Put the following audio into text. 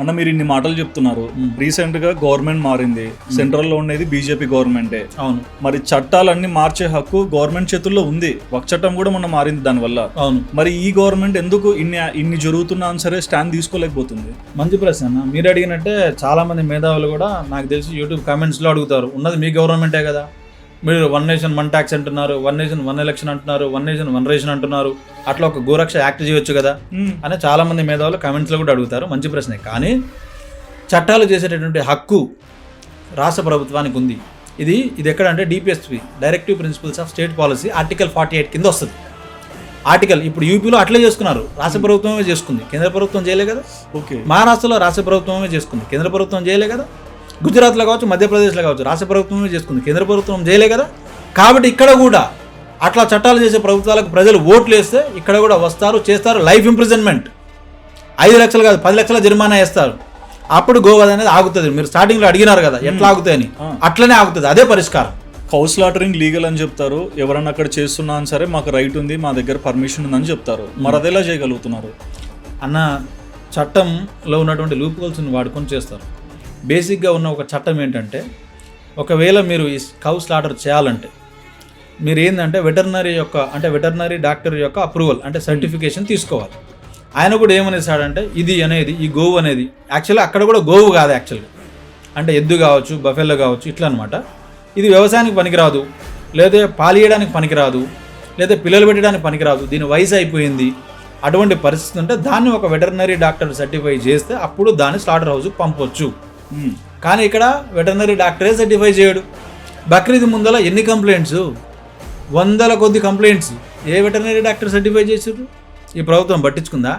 అన్న మీరు ఇన్ని మాటలు చెప్తున్నారు. రీసెంట్ గా గవర్నమెంట్ మారింది, సెంట్రల్ లో ఉండేది బీజేపీ గవర్నమెంటే. అవును. మరి చట్టాలన్నీ మార్చే హక్కు గవర్నమెంట్ చేతుల్లో ఉంది. ఒక చట్టం కూడా మొన్న మారింది దానివల్ల. అవును. మరి ఈ గవర్నమెంట్ ఎందుకు ఇన్ని జరుగుతున్నా సరే స్టాండ్ తీసుకోలేకపోతుంది? మంచి ప్రశ్న అన్న. మీరు అడిగినట్టే చాలా మంది మేధావులు కూడా నాకు తెలిసి యూట్యూబ్ కామెంట్స్ లో అడుగుతారు, ఉన్నది మీ గవర్నమెంటే కదా, మీరు 1 నేషన్ 1 ట్యాక్స్ అంటున్నారు, 1 నేషన్ 1 ఎలక్షన్ అంటున్నారు, 1 నేషన్ 1 రేషన్ అంటున్నారు, అట్లా ఒక గోరక్ష యాక్ట్ చేయొచ్చు కదా అని చాలా మంది మేధావులు కామెంట్స్లో కూడా అడుగుతారు. మంచి ప్రశ్నే. కానీ చట్టాలు చేసేటటువంటి హక్కు రాష్ట్ర ప్రభుత్వానికి ఉంది. ఇది ఎక్కడంటే DPSP, directive principles of state policy, article 48 కింద వస్తుంది. ఆర్టికల్ ఇప్పుడు యూపీలో అట్లే చేసుకున్నారు, రాష్ట్ర ప్రభుత్వమే చేసుకుంది, కేంద్ర ప్రభుత్వం చేయలే కదా. ఓకే. మహారాష్ట్రలో రాష్ట్ర ప్రభుత్వమే చేసుకుంది, కేంద్ర ప్రభుత్వం చేయలే కదా. గుజరాత్లో కావచ్చు, మధ్యప్రదేశ్లో కావచ్చు, రాష్ట్ర ప్రభుత్వమే చేసుకుంది, కేంద్ర ప్రభుత్వం చేయలే కదా. కాబట్టి ఇక్కడ కూడా అట్లా చట్టాలు చేసే ప్రభుత్వాలకు ప్రజలు ఓట్లు వేస్తే ఇక్కడ కూడా వస్తారు, చేస్తారు. లైఫ్ ఇంప్రిజన్మెంట్, 5 లక్షలు కాదు 10 లక్షల జరిమానా వేస్తారు. అప్పుడు గోవధ అనేది ఆగుతుంది. మీరు స్టార్టింగ్లో అడిగినారు కదా ఎట్లా ఆగుతాయని, అట్లనే ఆగుతుంది. అదే పరిష్కారం. హౌస్ లాటరింగ్ లీగల్ అని చెప్తారు, ఎవరన్నా అక్కడ చేస్తున్నా సరే మాకు రైట్ ఉంది, మా దగ్గర పర్మిషన్ ఉందని చెప్తారు. మరి అదెలా చేయగలుగుతున్నారు అన్న? చట్టంలో ఉన్నటువంటి లూప్ హోల్స్ని వాడుకొని చేస్తారు. బేసిక్గా ఉన్న ఒక చట్టం ఏంటంటే, ఒకవేళ మీరు ఈ కౌ స్లాటర్ చేయాలంటే మీరు ఏంటంటే వెటర్నరీ డాక్టర్ యొక్క అప్రూవల్ అంటే సర్టిఫికేషన్ తీసుకోవాలి. ఆయన కూడా ఏమనేసాడంటే ఇది అనేది, ఈ గోవు అనేది యాక్చువల్గా అక్కడ కూడా గోవు కాదు, యాక్చువల్గా అంటే ఎద్దు కావచ్చు, బఫెల్లో కావచ్చు, ఇట్లా అనమాట. ఇది వ్యవసాయానికి పనికిరాదు, లేదా పాలియడానికి పనికిరాదు, లేదా పిల్లలు పెట్టడానికి పనికిరాదు, దీని వయసు అయిపోయింది, అటువంటి పరిస్థితి ఉంటే దాన్ని ఒక వెటర్నరీ డాక్టర్ సర్టిఫై చేస్తే అప్పుడు దాన్ని స్లాటర్ హౌస్కి పంపొచ్చు. కానీ ఇక్కడ వెటర్నరీ డాక్టరే సర్టిఫై చేయడు. బక్రీద్ ముందల ఎన్ని కంప్లైంట్స్, 100ల కొద్ది కంప్లైంట్స్. ఏ వెటర్నరీ డాక్టర్ సర్టిఫై చేసారు? ఈ ప్రభుత్వం పట్టించుకుందా?